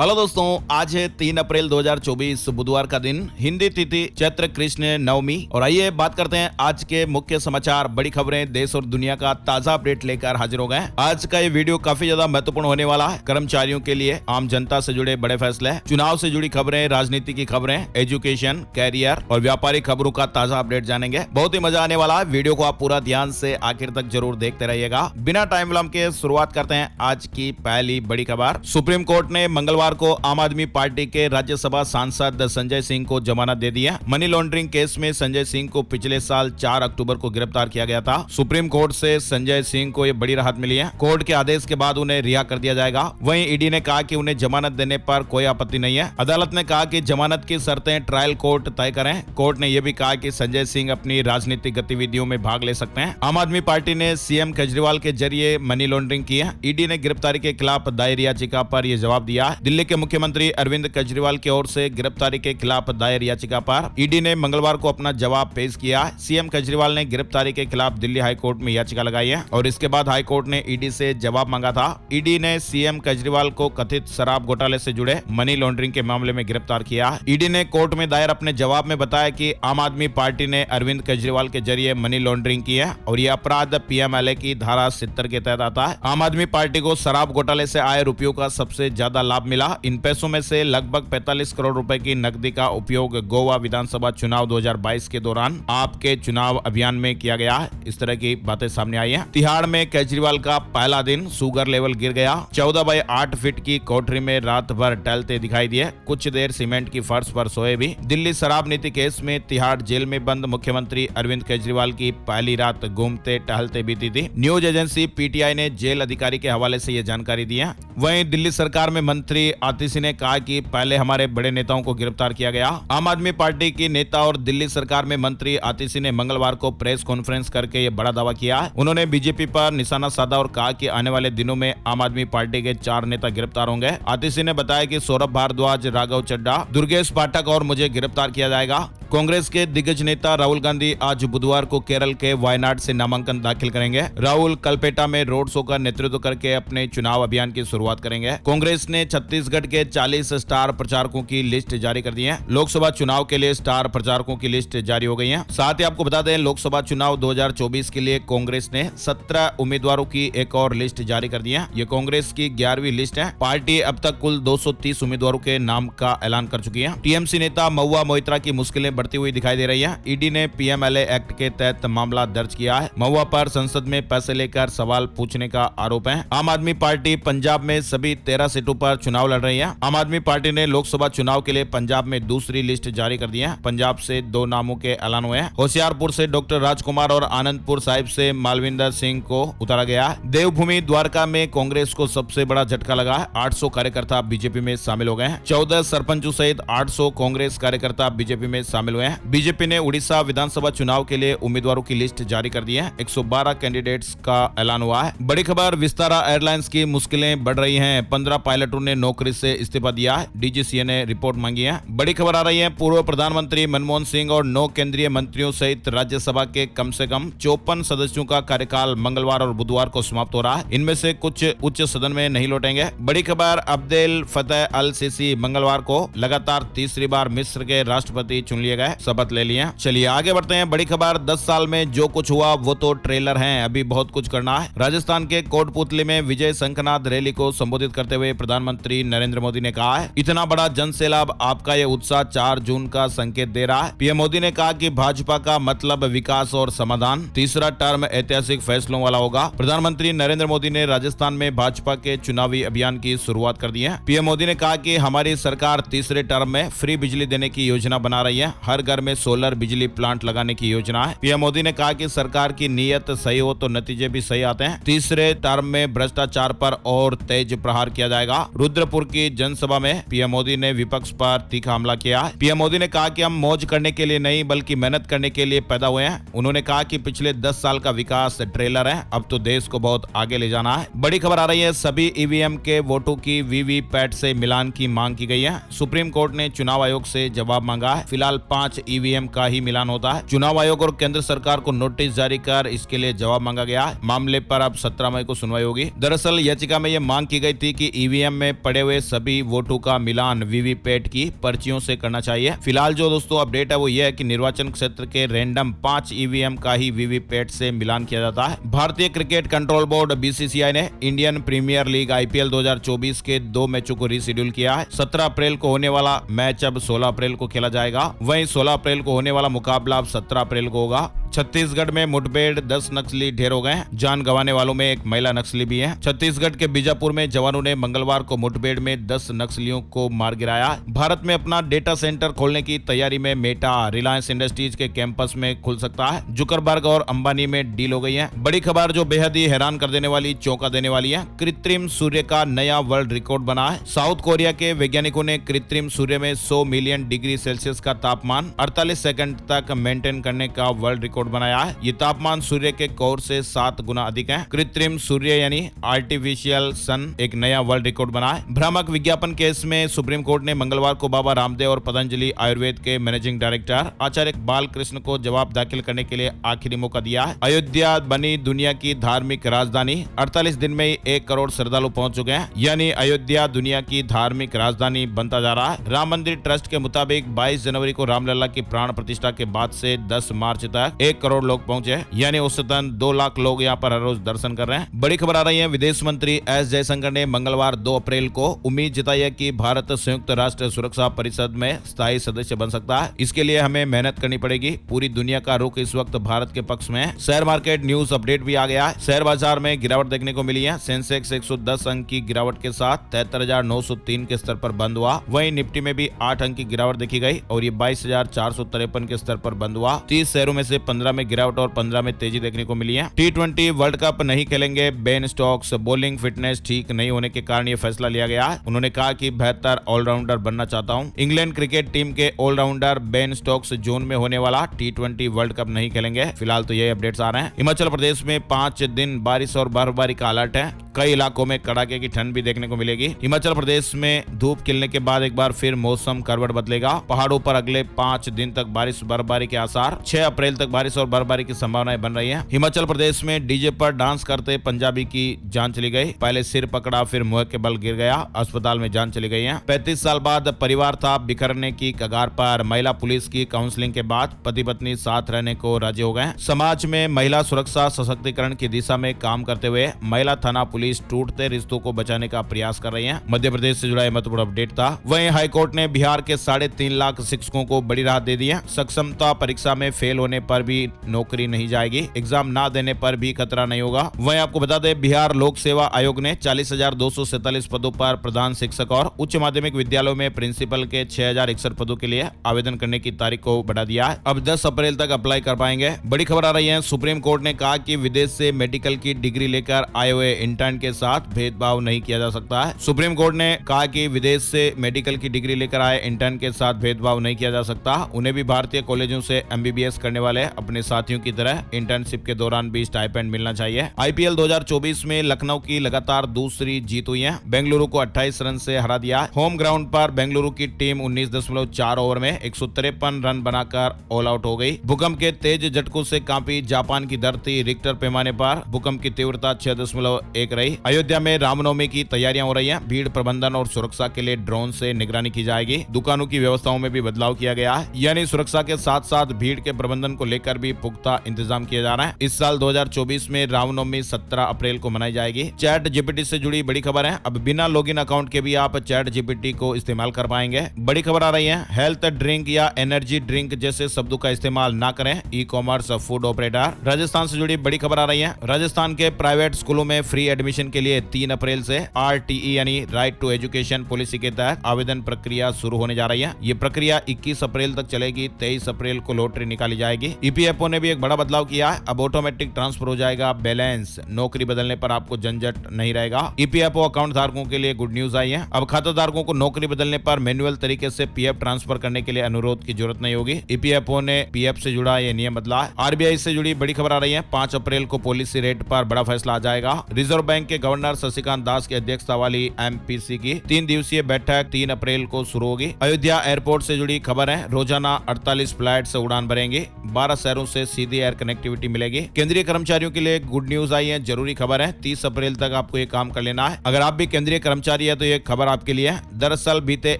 Hello दोस्तों, आज है 3 अप्रैल 2024 बुधवार का दिन, हिंदी तिथि चैत्र कृष्ण नवमी। और आइए बात करते हैं आज के मुख्य समाचार, बड़ी खबरें, देश और दुनिया का ताजा अपडेट लेकर हाजिर हो गए। आज का ये वीडियो काफी ज्यादा महत्वपूर्ण होने वाला है। कर्मचारियों के लिए, आम जनता से जुड़े बड़े फैसले, चुनाव से जुड़ी खबरें, राजनीति की खबरें, एजुकेशन, कैरियर और व्यापारिक खबरों का ताजा अपडेट जानेंगे। बहुत ही मजा आने वाला है। वीडियो को आप पूरा ध्यान से आखिर तक जरूर देखते रहिएगा। बिना टाइम विलंब के शुरुआत करते हैं आज की पहली बड़ी खबर। सुप्रीम कोर्ट ने मंगलवार को आम आदमी पार्टी के राज्यसभा सांसद संजय सिंह को जमानत दे दी है। मनी लॉन्ड्रिंग केस में संजय सिंह को पिछले साल 4 अक्टूबर को गिरफ्तार किया गया था। सुप्रीम कोर्ट से संजय सिंह को यह बड़ी राहत मिली है। कोर्ट के आदेश के बाद उन्हें रिहा कर दिया जाएगा। वहीं ईडी ने कहा कि उन्हें जमानत देने पर कोई आपत्ति नहीं है। अदालत ने कहा कि जमानत की शर्तें ट्रायल कोर्ट तय करें। कोर्ट ने यह भी कहा कि संजय सिंह अपनी राजनीतिक गतिविधियों में भाग ले सकते हैं। आम आदमी पार्टी ने सीएम केजरीवाल के जरिए मनी लॉन्ड्रिंग की है। ईडी ने गिरफ्तारी के खिलाफ दायर याचिका पर यह जवाब दिया। दिल्ली के मुख्यमंत्री अरविंद केजरीवाल की ओर से गिरफ्तारी के खिलाफ दायर याचिका पर ईडी ने मंगलवार को अपना जवाब पेश किया। सीएम केजरीवाल ने गिरफ्तारी के खिलाफ दिल्ली हाई कोर्ट में याचिका लगाई है और इसके बाद हाई कोर्ट ने ईडी से जवाब मांगा था। ईडी ने सीएम केजरीवाल को कथित शराब घोटाले से जुड़े मनी लॉन्ड्रिंग के मामले में गिरफ्तार किया। ईडी ने कोर्ट में दायर अपने जवाब में बताया कि आम आदमी पार्टी ने अरविंद केजरीवाल के जरिए मनी लॉन्ड्रिंग की है और यह अपराध पीएमएलए की धारा 70 के तहत आता है। आम आदमी पार्टी को शराब घोटाले से आए रुपयों का सबसे ज्यादा लाभ मिला। इन पैसों में से लगभग 45 करोड़ रुपए की नकदी का उपयोग गोवा विधानसभा चुनाव 2022 के दौरान आपके चुनाव अभियान में किया गया। इस तरह की बातें सामने आई हैं। तिहाड़ में केजरीवाल का पहला दिन, शुगर लेवल गिर गया। 14/8 फीट की कोठरी में रात भर टहलते दिखाई दिए। कुछ देर सीमेंट की फर्श पर सोए भी। दिल्ली शराब नीति केस में तिहाड़ जेल में बंद मुख्यमंत्री अरविंद केजरीवाल की पहली रात घूमते टहलते बीती थी। न्यूज एजेंसी पीटीआई ने जेल अधिकारी के हवाले से यह जानकारी दी है। वहीं दिल्ली सरकार में मंत्री आतिशी ने कहा कि पहले हमारे बड़े नेताओं को गिरफ्तार किया गया। आम आदमी पार्टी की नेता और दिल्ली सरकार में मंत्री आतिशी ने मंगलवार को प्रेस कॉन्फ्रेंस करके ये बड़ा दावा किया। उन्होंने बीजेपी पर निशाना साधा और कहा कि आने वाले दिनों में आम आदमी पार्टी के 4 नेता गिरफ्तार होंगे। आतिशी ने बताया कि सौरभ भारद्वाज, राघव चड्ढा, दुर्गेश पाठक और मुझे गिरफ्तार किया जाएगा। कांग्रेस के दिग्गज नेता राहुल गांधी आज बुधवार को केरल के वायनाड से नामांकन दाखिल करेंगे। राहुल कलपेटा में रोड शो का नेतृत्व करके अपने चुनाव अभियान की शुरुआत करेंगे। कांग्रेस ने छत्तीसगढ़ के 40 स्टार प्रचारकों की लिस्ट जारी कर दी है। लोकसभा चुनाव के लिए स्टार प्रचारकों की लिस्ट जारी हो गई है। साथ ही आपको बता दें, लोकसभा चुनाव 2024 के लिए कांग्रेस ने 17 उम्मीदवारों की एक और लिस्ट जारी कर दी है। ये कांग्रेस की 11वीं लिस्ट है। पार्टी अब तक कुल 230 उम्मीदवारों के नाम का ऐलान कर चुकी है। टीएमसी नेता महुआ मोइत्रा की मुश्किलें बढ़ती हुई दिखाई दे रही है। ईडी ने पीएमएलए एक्ट के तहत मामला दर्ज किया है। महुआ पर संसद में पैसे लेकर सवाल पूछने का आरोप है। आम आदमी पार्टी पंजाब में सभी 13 सीटों पर चुनाव लड़ रही है। आम आदमी पार्टी ने लोकसभा चुनाव के लिए पंजाब में दूसरी लिस्ट जारी कर दी है। पंजाब से 2 नामों के ऐलान हुए हैं। होशियारपुर से डॉक्टर राजकुमार और आनंदपुर साहिब से मालविंदर सिंह को उतारा गया। देवभूमि द्वारका में कांग्रेस को सबसे बड़ा झटका लगा है। 800 कार्यकर्ता बीजेपी में शामिल हो गए हैं। 14 सरपंचों सहित 800 कांग्रेस कार्यकर्ता बीजेपी में शामिल हुए हैं। बीजेपी ने उड़ीसा विधानसभा चुनाव के लिए उम्मीदवारों की लिस्ट जारी कर दी है। 112 कैंडिडेट्स का ऐलान हुआ है। बड़ी खबर, विस्तारा एयरलाइंस की मुश्किलें बढ़ रही हैं। 15 पायलटों ने नौकरी से इस्तीफा दिया है। डीजीसीए ने रिपोर्ट मांगी है। बड़ी खबर आ रही है, पूर्व प्रधानमंत्री मनमोहन सिंह और 9 केंद्रीय मंत्रियों सहित राज्यसभा के कम से कम 54 सदस्यों का कार्यकाल मंगलवार और बुधवार को समाप्त हो रहा है। इनमें से कुछ उच्च सदन में नहीं लौटेंगे। बड़ी खबर, अब्देल फतेह अल सीसी मंगलवार को लगातार तीसरी बार मिस्र के राष्ट्रपति चुन लिए गए, शपथ ले लिए। चलिए आगे बढ़ते हैं। बड़ी खबर, 10 साल में जो कुछ हुआ वो तो ट्रेलर है, अभी बहुत कुछ करना है। राजस्थान के कोटपुतली में विजय शंखनाद रैली को संबोधित करते हुए प्रधानमंत्री नरेंद्र मोदी ने कहा है, इतना बड़ा जन सैलाब, आपका ये उत्साह 4 जून का संकेत दे रहा है। पीएम मोदी ने कहा कि भाजपा का मतलब विकास और समाधान। तीसरा टर्म ऐतिहासिक फैसलों वाला होगा। प्रधानमंत्री नरेंद्र मोदी ने राजस्थान में भाजपा के चुनावी अभियान की शुरुआत कर दी है। पीएम मोदी ने कहा कि हमारी सरकार तीसरे टर्म में फ्री बिजली देने की योजना बना रही है। हर घर में सोलर बिजली प्लांट लगाने की योजना है। पीएम मोदी ने कहा कि सरकार की नीयत सही हो तो नतीजे भी सही आते हैं। तीसरे टर्म में भ्रष्टाचार पर और तेज प्रहार किया जाएगा। रुद्रपुर की जनसभा में पीएम मोदी ने विपक्ष पर तीखा हमला किया। पीएम मोदी ने कहा कि हम मौज करने के लिए नहीं बल्कि मेहनत करने के लिए पैदा हुए हैं। उन्होंने कहा कि पिछले 10 साल का विकास ट्रेलर है, अब तो देश को बहुत आगे ले जाना है। बड़ी खबर आ रही है, सभी ईवीएम के वोटों की वीवीपैट से मिलान की मांग की गई है। सुप्रीम कोर्ट ने चुनाव आयोग से जवाब मांगा है। फिलहाल 5 ईवीएम का ही मिलान होता है। चुनाव आयोग और केंद्र सरकार को नोटिस जारी कर इसके लिए जवाब मांगा गया। मामले पर अब 17 मई को सुनवाई होगी। दरअसल याचिका में यह मांग की गई थी कि ईवीएम में पड़े पड़े हुए सभी वोटों का मिलान वीवीपैट की पर्चियों से करना चाहिए। फिलहाल जो दोस्तों अपडेट है वो ये है कि निर्वाचन क्षेत्र के रैंडम 5 ईवीएम का ही वीवीपैट से मिलान किया जाता है। भारतीय क्रिकेट कंट्रोल बोर्ड बीसीसीआई ने इंडियन प्रीमियर लीग आईपीएल 2024 के 2 मैचों को रीशेड्यूल किया है। 17 अप्रैल को होने वाला मैच अब 16 अप्रैल को खेला जाएगा। वहीं 16 अप्रैल को होने वाला मुकाबला अब 17 अप्रैल को होगा। छत्तीसगढ़ में मुठभेड़ 10 नक्सली ढेर हो गए हैं। जान गंवाने वालों में एक महिला नक्सली भी है। छत्तीसगढ़ के बीजापुर में जवानों ने मंगलवार को मुठभेड़ में 10 नक्सलियों को मार गिराया। भारत में अपना डेटा सेंटर खोलने की तैयारी में मेटा रिलायंस इंडस्ट्रीज के कैंपस में खुल सकता है। जुकरबर्ग और अंबानी में डील हो गई है। बड़ी खबर जो बेहद ही हैरान कर देने वाली, चौंका देने वाली है। कृत्रिम सूर्य का नया वर्ल्ड रिकॉर्ड बना है। साउथ कोरिया के वैज्ञानिकों ने कृत्रिम सूर्य में 100 मिलियन डिग्री सेल्सियस का तापमान 48 सेकंड तक मेंटेन करने का वर्ल्ड रिकॉर्ड बनाया है। ये तापमान सूर्य के कोर से 7 गुना अधिक है। कृत्रिम सूर्य यानी आर्टिफिशियल सन एक नया वर्ल्ड रिकॉर्ड बना है। भ्रामक विज्ञापन केस में सुप्रीम कोर्ट ने मंगलवार को बाबा रामदेव और पतंजलि आयुर्वेद के मैनेजिंग डायरेक्टर आचार्य बालकृष्ण को जवाब दाखिल करने के लिए आखिरी मौका दिया है। अयोध्या बनी दुनिया की धार्मिक राजधानी। 48 दिन में 1 करोड़ श्रद्धालु पहुंच चुके हैं, यानी अयोध्या दुनिया की धार्मिक राजधानी बनता जा रहा है। राम मंदिर ट्रस्ट के मुताबिक 22 जनवरी को रामलला की प्राण प्रतिष्ठा के बाद से 10 मार्च तक 1 करोड़ लोग पहुंचे, यानी औसतन 2 लाख लोग यहां पर हर रोज दर्शन कर रहे हैं। बड़ी खबर आ रही है, विदेश मंत्री एस जयशंकर ने मंगलवार 2 अप्रैल को उम्मीद जताई है कि भारत संयुक्त राष्ट्र सुरक्षा परिषद में स्थायी सदस्य बन सकता है। इसके लिए हमें मेहनत करनी पड़ेगी। पूरी दुनिया का रुख इस वक्त भारत के पक्ष में है। शेयर मार्केट न्यूज अपडेट भी आ गया है। शेयर बाजार में गिरावट देखने को मिली है। सेंसेक्स 110 अंक की गिरावट के साथ 73,903 के स्तर पर बंद हुआ। वहीं निफ्टी में भी 8 अंक की गिरावट देखी गई और ये 22,453 के स्तर पर बंद हुआ। 30 शेयरों में से 15 में गिरावट और 15 में तेजी देखने को मिली है। T20 वर्ल्ड कप नहीं खेलेंगे बेन स्टोक्स। बॉलिंग फिटनेस ठीक नहीं होने के कारण यह फैसला लिया गया है। उन्होंने कहा कि बेहतर ऑलराउंडर बनना चाहता हूं। इंग्लैंड क्रिकेट टीम के ऑलराउंडर बेन स्टोक्स जून में होने वाला T20 वर्ल्ड कप नहीं खेलेंगे। फिलहाल तो ये अपडेट्स आ रहे हैं। हिमाचल प्रदेश में 5 दिन बारिश और बर्फबारी का अलर्ट है। कई इलाकों में कड़ाके की ठंड भी देखने को मिलेगी। हिमाचल प्रदेश में धूप खिलने के बाद एक बार फिर मौसम करवट बदलेगा। पहाड़ों पर अगले 5 दिन तक बारिश बर्फबारी के आसार। 6 अप्रैल तक बारिश और बर्फबारी की संभावनाएं बन रही है। हिमाचल प्रदेश में डीजे पर डांस करते पंजाबी की जान चली गई। पहले सिर पकड़ा, फिर मुंह के बल गिर गया। अस्पताल में जान चली गई है। 35 साल बाद परिवार था बिखरने की कगार पर। महिला पुलिस की काउंसलिंग के बाद पति पत्नी साथ रहने को राजी हो गए। समाज में महिला सुरक्षा सशक्तिकरण की दिशा में काम करते हुए महिला थाना पुलिस टूटते रिश्तों को बचाने का प्रयास कर रही है। मध्य प्रदेश से जुड़ा महत्वपूर्ण अपडेट था। वहीं हाईकोर्ट ने बिहार के 3.5 लाख शिक्षकों को बड़ी राहत दे दी है। सक्षमता परीक्षा में फेल होने पर भी नौकरी नहीं जाएगी। एग्जाम ना देने पर भी खतरा नहीं होगा। वहीं आपको बता दें, बिहार लोक सेवा आयोग ने 40,247 पदों पर प्रधान शिक्षक और उच्च माध्यमिक विद्यालयों में प्रिंसिपल के 6,061 पदों के लिए आवेदन करने की तारीख को बढ़ा दिया है। अब 10 अप्रैल तक अप्लाई कर पाएंगे। बड़ी खबर आ रही है, सुप्रीम कोर्ट ने कहा कि विदेश से मेडिकल की डिग्री लेकर आए हुए इंटर्न के साथ भेदभाव नहीं किया जा सकता है। सुप्रीम कोर्ट ने कहा कि विदेश से मेडिकल की डिग्री लेकर आए इंटर्न के साथ भेदभाव नहीं किया जा सकता। उन्हें भी भारतीय कॉलेजों से एमबीबीएस करने वाले अपने साथियों की तरह इंटर्नशिप के दौरान भी स्टाइपेंड मिलना चाहिए। आईपीएल 2024 में लखनऊ की लगातार दूसरी जीत हुई है। बेंगलुरु को 28 रन से हरा दिया। होम ग्राउंड पर बेंगलुरु की टीम 19.4 ओवर में 153 रन बनाकर ऑल आउट हो गई। भूकंप के तेज झटकों से कांपी जापान की धरती। रिक्टर पैमाने पर भूकंप की तीव्रता 6.1 रही। अयोध्या में रामनवमी की तैयारियां हो रही हैं। भीड़ प्रबंधन और सुरक्षा के लिए ड्रोन से निगरानी की जाएगी। दुकानों की व्यवस्थाओं में भी बदलाव किया गया है, यानी सुरक्षा के साथ साथ भीड़ के प्रबंधन को लेकर भी पुख्ता इंतजाम किया जा रहा है। इस साल 2024 में रामनवमी 17 अप्रैल को मनाई जाएगी। चैट जीपीटी से जुड़ी बड़ी खबर है। अब बिना लॉगिन अकाउंट के भी आप चैट जीपीटी को इस्तेमाल कर पाएंगे। बड़ी खबर आ रही है, हेल्थ ड्रिंक या एनर्जी ड्रिंक जैसे शब्दों का इस्तेमाल ना करें e commerce food operator. Rajasthan से जुड़ी बड़ी खबर आ रही है। राजस्थान के प्राइवेट स्कूलों में फ्री एडमिशन के लिए 3 अप्रैल से RTE यानी राइट टू एजुकेशन पॉलिसी के तहत आवेदन प्रक्रिया शुरू होने जा रही है। ये प्रक्रिया 21 अप्रैल तक चलेगी। 23 अप्रैल को लॉटरी निकाली जाएगी। EPFO ने भी एक बड़ा बदलाव किया है। अब ऑटोमेटिक ट्रांसफर हो जाएगा बैलेंस। नौकरी बदलने पर आपको झंझट नहीं रहेगा। EPFO अकाउंट धारकों के लिए गुड न्यूज आई है। अब खाता धारकों को नौकरी बदलने पर मैनुअल तरीके से PF ट्रांसफर करने के लिए अनुरोध की जरूरत नहीं होगी। EPFO ने PF से जुड़ा ये नियम बदला है। RBI से जुड़ी बड़ी खबर आ रही है। 5 अप्रैल को पॉलिसी रेट पर बड़ा फैसला आ जाएगा। रिजर्व बैंक के गवर्नर शशिकांत दास की अध्यक्षता वाली MPC की 3 दिवसीय बैठक 3 अप्रैल को शुरू होगी। अयोध्या एयरपोर्ट से जुड़ी खबर है। रोजाना 48 फ्लाइट से उड़ान भरेंगे। 12 शहरों से सीधी एयर कनेक्टिविटी मिलेगी। केंद्रीय कर्मचारियों के लिए गुड न्यूज आई है। जरूरी खबर है। 30 अप्रैल तक आपको ये काम कर लेना है। अगर आप भी केंद्रीय कर्मचारी कर्मचारी है तो ये खबर आपके लिए है। दरअसल बीते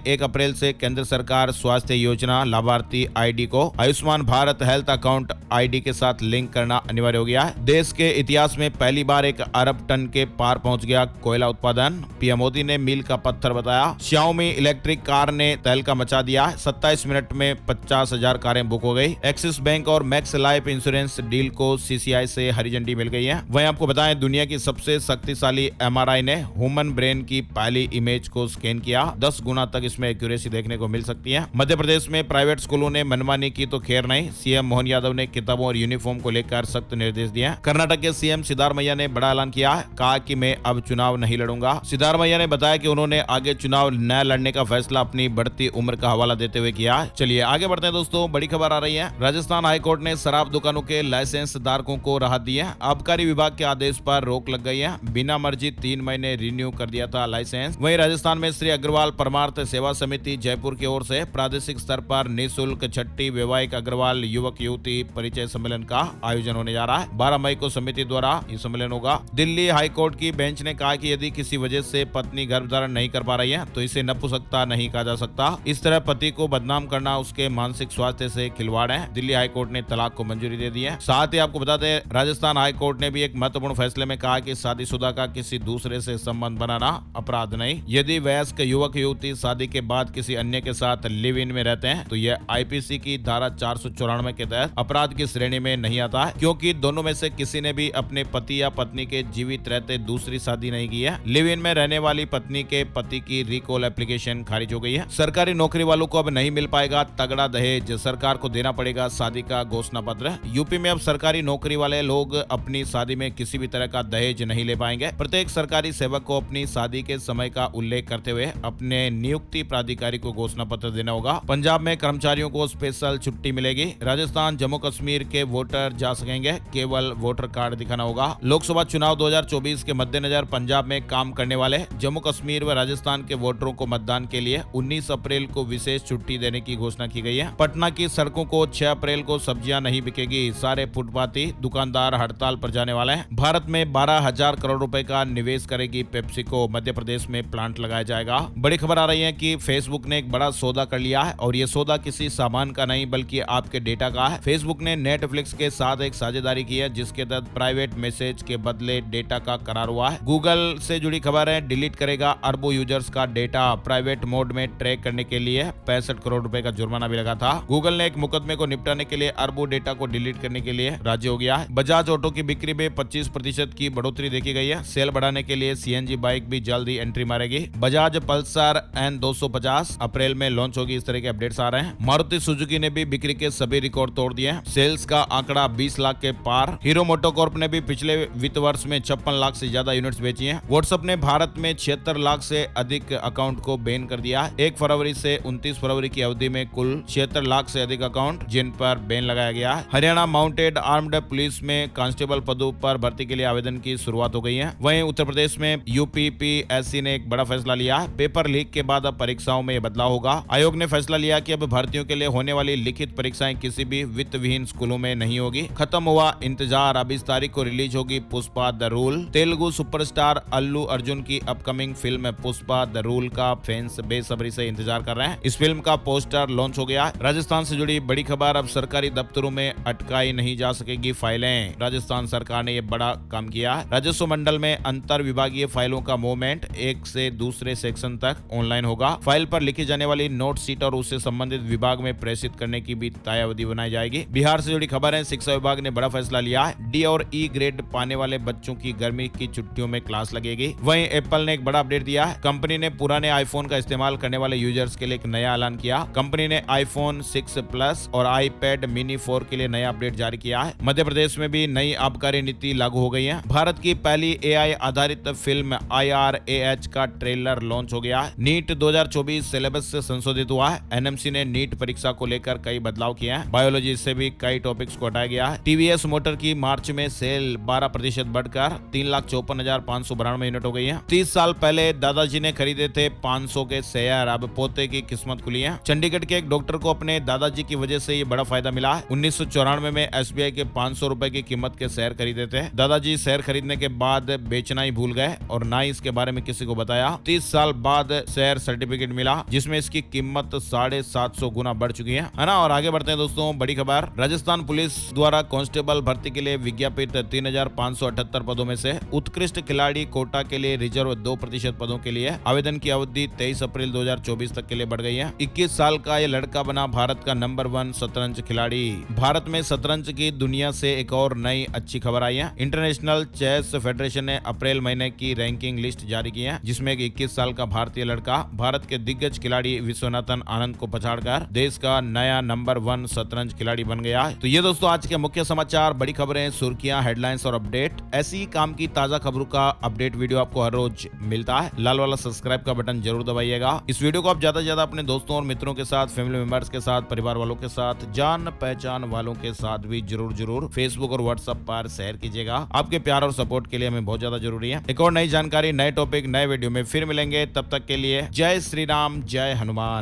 1 अप्रैल से केंद्र सरकार स्वास्थ्य योजना लाभार्थी आईडी को Ayushman Bharat health account ID के साथ लिंक करना अनिवार्य हो गया है। देश के इतिहास में पहली बार 1 अरब टन के पार पहुंच गया कोयला उत्पादन। पीएम मोदी ने मील का पत्थर बताया। Xiaomi इलेक्ट्रिक कार ने तहलका मचा दिया। 27 मिनट में 50,000 कारें बुक हो गई। एक्सिस बैंक और मैक्स लाइफ इंश्योरेंस डील को सीसीआई से हरी झंडी मिल गई है। वहीं आपको बताएं, दुनिया की सबसे शक्तिशाली एमआरआई ने ह्यूमन ब्रेन की पहली इमेज को स्कैन किया। 10 गुना तक इसमें एक्यूरेसी देखने को मिल सकती है। मध्य प्रदेश में प्राइवेट स्कूलों ने मनमानी की तो खैर नहीं, सीएम मोहन यादव ने किताबों और यूनिफॉर्म को लेकर सख्त निर्देश दिए। कर्नाटक के सीएम सिद्धारमैया ने बड़ा ऐलान किया, कहा कि मैं अब चुनाव नहीं लड़ूंगा। सिद्धारमैया ने बताया कि उन्होंने आगे चुनाव न लड़ने का फैसला अपनी बढ़ती उम्र का हवाला देते हुए किया। चलिए आगे बढ़ते हैं दोस्तों, बड़ी खबर आ रही है। राजस्थान हाईकोर्ट ने शराब दुकानों के लाइसेंस धारकों को राहत दी है। आबकारी विभाग के आदेश पर रोक लग गई है। बिना मर्जी 3 महीने रिन्यू कर दिया था लाइसेंस। वहीं राजस्थान में श्री अग्रवाल परमार्थ सेवा समिति जयपुर की ओर से प्रादेशिक स्तर पर निःशुल्क 6ठी वैवाहिक अग्रवाल युवक युवती परिचय सम्मेलन का आयोजन होने जा रहा है। 12 मई को समिति द्वारा ये सम्मेलन होगा। दिल्ली हाईकोर्ट की बेंच ने कहा कि यदि किसी वजह से पत्नी गर्भधारण नहीं कर पा रही है तो इसे नपुंसकता नहीं कहा जा सकता। इस तरह पति को बदनाम करना उसके मानसिक स्वास्थ्य से खिलवाड़ है। दिल्ली हाईकोर्ट ने तलाक को मंजूरी दे दी है। साथ ही आपको बता दें, राजस्थान हाईकोर्ट ने भी एक महत्वपूर्ण फैसले में कहा कि शादीशुदा का किसी दूसरे से संबंध बनाना अपराध नहीं। यदि वयस्क युवक युवती शादी के बाद किसी अन्य के साथ लिव इन में रहते हैं तो यह आईपीसी की धारा 494 के तहत अपराध की श्रेणी में नहीं आता है, क्योंकि दोनों में से किसी ने भी अपने पति या पत्नी के जीवित रहते दूसरी शादी नहीं की है। लिव इन में रहने वाली पत्नी के पति की रिकॉल एप्लीकेशन खारिज हो गई है। सरकारी नौकरी वालों को अब नहीं मिल पाएगा तगड़ा दहेज, सरकार को देना पड़ेगा शादी का घोषणा पत्र। यूपी में अब सरकारी नौकरी वाले लोग अपनी शादी में किसी भी तरह का दहेज नहीं ले पाएंगे। प्रत्येक सरकारी सेवक को अपनी शादी के समय का उल्लेख करते हुए अपने नियुक्ति प्राधिकारी को घोषणा पत्र देना होगा। पंजाब में कर्मचारियों को स्पेशल छुट्टी मिलेगी। राजस्थान जम्मू कश्मीर के वोटर जा सकेंगे, केवल वोटर कार्ड दिखाना होगा। लोकसभा चुनाव 2024 के मद्देनजर पंजाब में काम करने वाले जम्मू कश्मीर व राजस्थान के वोटरों को मतदान के लिए 19 अप्रैल को विशेष छुट्टी देने की घोषणा की गई है। पटना की सड़कों को 6 अप्रैल को सब्जियां नहीं बिकेगी। सारे फुटपाथी दुकानदार हड़ताल पर जाने वाले हैं। भारत में 12,000 करोड़ रुपए का निवेश करेगी पेप्सिको। मध्य प्रदेश में प्लांट लगाया जाएगा। बड़ी खबर आ रही है कि फेसबुक ने एक बड़ा सौदा कर लिया है और ये सौदा किसी सामान का नहीं बल्कि आपके डेटा का है। फेसबुक ने नेटफ्लिक्स के साथ एक साझेदारी की है जिसके तहत प्राइवेट मैसेज के बदले डेटा का करार हुआ है। गूगल से जुड़ी खबर है, डिलीट करेगा अरबों यूजर्स का डेटा। प्राइवेट मोड में ट्रैक करने के लिए 65 करोड़ रुपए का जुर्माना भी लगा था। गूगल ने एक मुकदमे को निपटाने के लिए अरबों डेटा को डिलीट करने के लिए राजी हो गया है। बजाज ऑटो की बिक्री में 25% की बढ़ोतरी देखी गई है। सेल बढ़ाने के लिए सीएनजी बाइक भी जल्द ही एंट्री मारेगी। बजाज पल्सर N250 अप्रैल में लॉन्च होगी। इस तरह के अपडेट्स आ रहे हैं। मारुति सुजुकी ने भी बिक्री के सभी रिकॉर्ड तोड़ दिए। सेल्स का आंकड़ा 20 लाख के पार। हीरो मोटोकॉर्प ने भी पिछले वित्त वर्ष में 56 लाख से ज्यादा यूनिट्स बेची हैं। व्हाट्सएप ने भारत में 76 लाख से अधिक अकाउंट को बैन कर दिया। 1 फरवरी से 29 फरवरी की अवधि में कुल 76 लाख से अधिक अकाउंट जिन पर बैन लगाया गया है। हरियाणा माउंटेड आर्म्ड पुलिस में कांस्टेबल पदों पर भर्ती के लिए आवेदन की शुरुआत हो गई है। वहीं उत्तर प्रदेश में यूपीपीएससी ने एक बड़ा फैसला लिया है। पेपर लीक के बाद अब परीक्षाओं में बदलाव होगा। आयोग ने फैसला लिया कि अब भर्तियों के लिए होने वाली लिखित परीक्षाएं किसी भी वित्त विहीन स्कूलों में नहीं होगी। खत्म हुआ इंतजार, अब इस तारीख को रिलीज होगी Pushpa the Rule. Telugu superstar Allu Arjun की upcoming film Pushpa the Rule का फैंस बेसब्री से इंतजार कर रहे हैं। इस फिल्म का पोस्टर लॉन्च हो गया। राजस्थान से जुड़ी बड़ी खबर, अब सरकारी दफ्तरों में अटकाई नहीं जा सकेगी फाइलें। राजस्थान सरकार ने यह बड़ा काम किया। राजस्व मंडल में अंतर विभागीय फाइलों का मूवमेंट एक से दूसरे सेक्शन तक ऑनलाइन होगा। फाइल पर लिखी जाने वाली नोट शीट और उससे संबंधित विभाग में प्रेषित करने की भी तय अवधि बनाई जाएगी। बिहार से जुड़ी खबर है, शिक्षा विभाग ने बड़ा फैसला लिया है। डी और ई ग्रेड पाने वाले बच्चों की गर्मी की छुट्टियों में क्लास लगेगी। वहीं एप्पल ने एक बड़ा अपडेट दिया है। कंपनी ने पुराने आईफोन का इस्तेमाल करने वाले यूजर्स के लिए एक नया ऐलान किया। कंपनी ने आईफोन 6 प्लस और आईपैड मिनी 4 के लिए नया अपडेट जारी किया है। मध्य प्रदेश में भी नई आबकारी नीति लागू हो गई है। भारत की पहली एआई आधारित फिल्म IRAH का ट्रेलर लॉन्च हो गया है। नीट 2024 सिलेबस से संशोधित हुआ है। एनएमसी ने नीट परीक्षा को लेकर कई बदलाव किए हैं। बायोलॉजी से भी कई टॉपिक्स को हटाया गया है। टीवीएस मोटर की मार्च में सेल 12% बढ़कर 3,54,592 यूनिट हो गई है। 30 साल पहले दादाजी ने खरीदे थे 500 के शेयर, अब पोते की किस्मत खुली है। चंडीगढ़ के एक डॉक्टर को अपने दादाजी की वजह से ये बड़ा फायदा मिला है। 1994 में SBI के 500 रुपए की कीमत के शेयर खरीदे थे। दादाजी शेयर खरीदने के बाद बेचना ही भूल गए और ना ही इसके बारे में किसी किसी को बताया। 30 साल बाद शेयर सर्टिफिकेट मिला जिसमें इसकी कीमत 750 गुना बढ़ चुकी है ना। और आगे बढ़ते हैं दोस्तों, बड़ी खबर। राजस्थान पुलिस द्वारा कांस्टेबल भर्ती के लिए विज्ञापित 3578 पदों में से उत्कृष्ट खिलाड़ी कोटा के लिए रिजर्व 2% पदों के लिए आवेदन की अवधि 23 अप्रैल 2024 तक के लिए बढ़ गई है। 21 साल का ये लड़का बना भारत का नंबर 1 शतरंज खिलाड़ी। भारत में शतरंज की दुनिया से एक और नई अच्छी खबर आई है। इंटरनेशनल चेस फेडरेशन ने अप्रैल महीने की रैंकिंग लिस्ट जारी की है जिसमें एक 21 साल का भारतीय लड़का भारत के दिग्गज खिलाड़ी विश्वनाथन आनंद को पछाड़कर देश का नया नंबर 1 शतरंज खिलाड़ी बन गया है। तो ये दोस्तों आज के मुख्य समाचार, बड़ी खबरें, सुर्खियां, हेडलाइंस और अपडेट। ऐसी काम की ताजा खबरों का अपडेट वीडियो आपको हर रोज मिलता है। लाल वाला सब्सक्राइब का बटन जरूर दबाइएगा। इस वीडियो को आप ज्यादा से ज्यादा अपने दोस्तों और मित्रों के साथ, फैमिली मेंबर्स के साथ, परिवार वालों के साथ, जान पहचान वालों के साथ भी जरूर फेसबुक और व्हाट्सएप पर शेयर कीजिएगा। आपके प्यार और सपोर्ट के लिए हमें बहुत ज्यादा जरूरी है। एक और नई जानकारी, नए टॉपिक, नए वीडियो में फिर मिलेंगे। तब तक के लिए जय श्री राम, जय हनुमान।